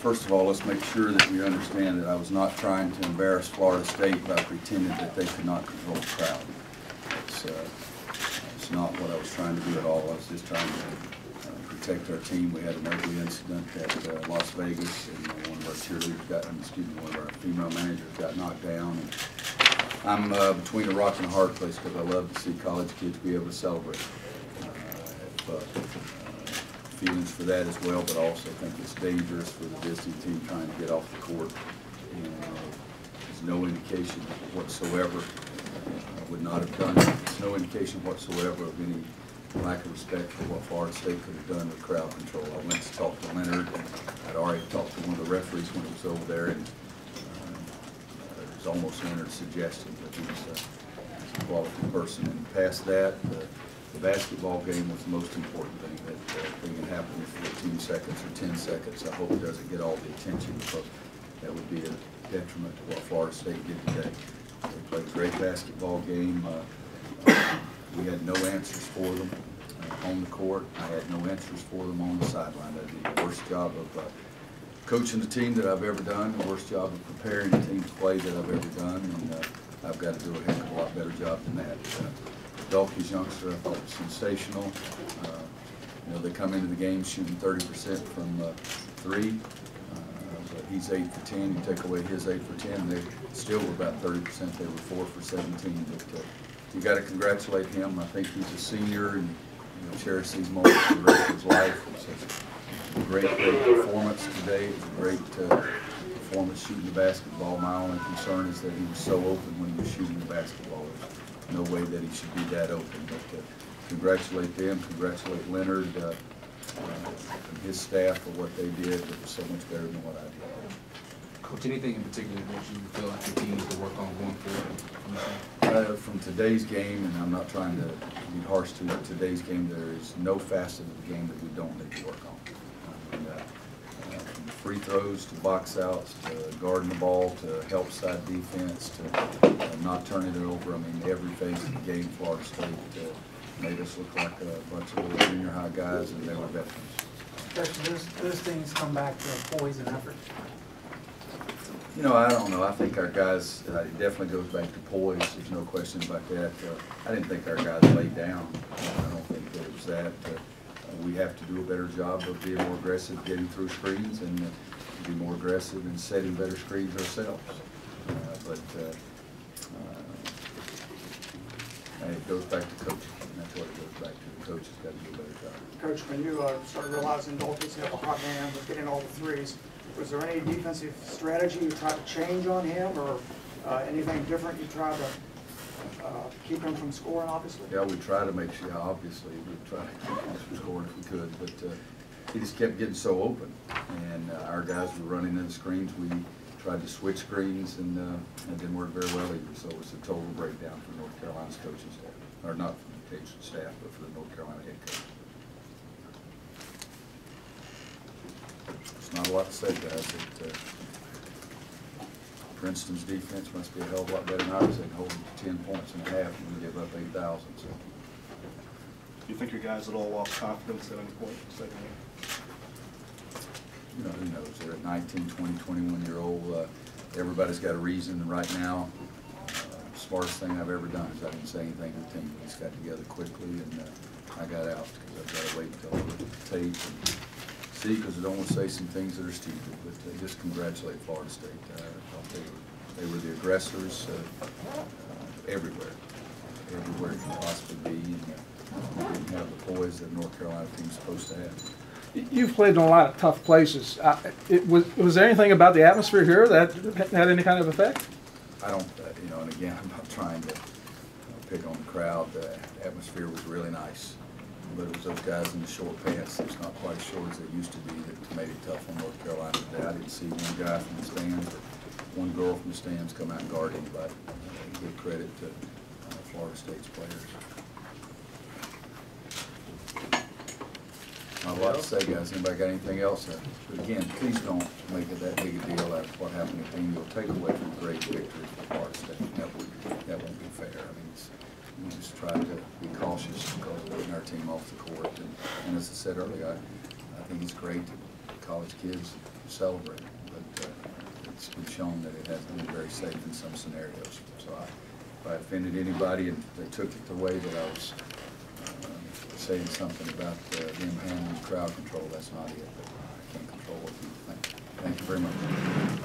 First of all, let's make sure that we understand that I was not trying to embarrass Florida State by pretending that they could not control the crowd. It's not what I was trying to do at all. I was just trying to protect our team. We had an ugly incident at Las Vegas, and one of our cheerleaders got, one of our female managers got knocked down. And I'm between a rock and a hard place because I love to see college kids be able to celebrate. Feelings for that as well, but I also think it's dangerous for the visiting team trying to get off the court. And there's no indication whatsoever. I would not have done it. There's no indication whatsoever of any lack of respect for what Florida State could have done with crowd control. I went to talk to Leonard, and I'd already talked to one of the referees when he was over there, and it was almost Leonard's suggestion that he was a quality person. And past that, the basketball game was the most important thing. That thing can happen in 14 seconds or 10 seconds. I hope it doesn't get all the attention, because that would be a detriment to what Florida State did today. They played a great basketball game. We had no answers for them on the court. I had no answers for them on the sideline. I did the worst job of coaching the team that I've ever done, the worst job of preparing the team to play that I've ever done, and I've got to do a heck of a lot better job than that. Dalkey's youngster, I thought, was sensational. You know, they come into the game shooting 30% from three. But he's 8 for 10. You take away his 8 for 10, they still were about 30%. They were 4 for 17. But you got to congratulate him. I think he's a senior, and cherish these moments for the rest of his life. It's a great performance today. It was a great performance shooting the basketball. My only concern is that he was so open when he was shooting the basketball. There's no way that he should be that open. But congratulate them. Congratulate Leonard and his staff for what they did. It was so much better than what I did. Coach, anything in particular that you feel like the team needs to work on going forward? From today's game, and I'm not trying to be harsh to today's game, there is no facet of the game that we don't need to work on. From free throws to box outs to guarding the ball to help side defense to not turning it over. I mean, every phase of the game, Florida State made us look like a bunch of little junior high guys, and they were veterans. Those things come back to a poise and effort. You know, I don't know. I think our guys, it definitely goes back to poise. There's no question about that. I didn't think our guys laid down. I don't think that it was that. We have to do a better job of being more aggressive, getting through screens, and be more aggressive in setting better screens ourselves. It goes back to coaching. And that's what it goes back to. The coach has got to do a better job. Coach, when you started realizing Dalkey's a hot man was getting all the threes, was there any defensive strategy you tried to change on him, or anything different you tried to keep him from scoring, obviously? Yeah, we try to make sure, obviously, we try to keep him from scoring if we could, but he just kept getting so open. And our guys were running into screens. We tried to switch screens, and it didn't work very well either. So it was a total breakdown for North Carolina's coaching staff. Or not for the coaching staff, but for the North Carolina head coach. It's not a lot to say, guys. Princeton's defense must be a hell of a lot better than ours. They can hold them to 10 points and a half, and we give up 8,000. So. Do you think your guys at all lost confidence at any point in the second half? You know, who knows? They're at 19, 20, 21-year-old. Everybody's got a reason right now. Smartest thing I've ever done is I didn't say anything to the team. We just got together quickly, and I got out because I've got to wait until I look at the tape and see, because I don't want to say some things that are stupid. But just congratulate Florida State. They were the aggressors everywhere you can possibly be, and they didn't have the poise that North Carolina team's supposed to have. You've played in a lot of tough places. Was there anything about the atmosphere here that had any kind of effect? I don't, you know, and again, I'm not trying to pick on the crowd. The atmosphere was really nice, but it was those guys in the short pants that's not quite as short as they used to be that made it tough on North Carolina today. I didn't see one guy from the stands or one girl from the stands come out and guard anybody. Give credit to Florida State's players. Not a lot to say, guys. Anybody got anything else? But again, please don't make it that big a deal out of what happened to the team. You'll take away from a great victory for Florida State. That won't be fair. I mean, we just try to be cautious because we're putting our team off the court. And as I said earlier, I think it's great that college kids celebrate. But it's been shown that it hasn't been very safe in some scenarios. So if I offended anybody and they took it the way that I was saying something about them handling crowd control, that's not it. But I can't control what people think. Thank you very much.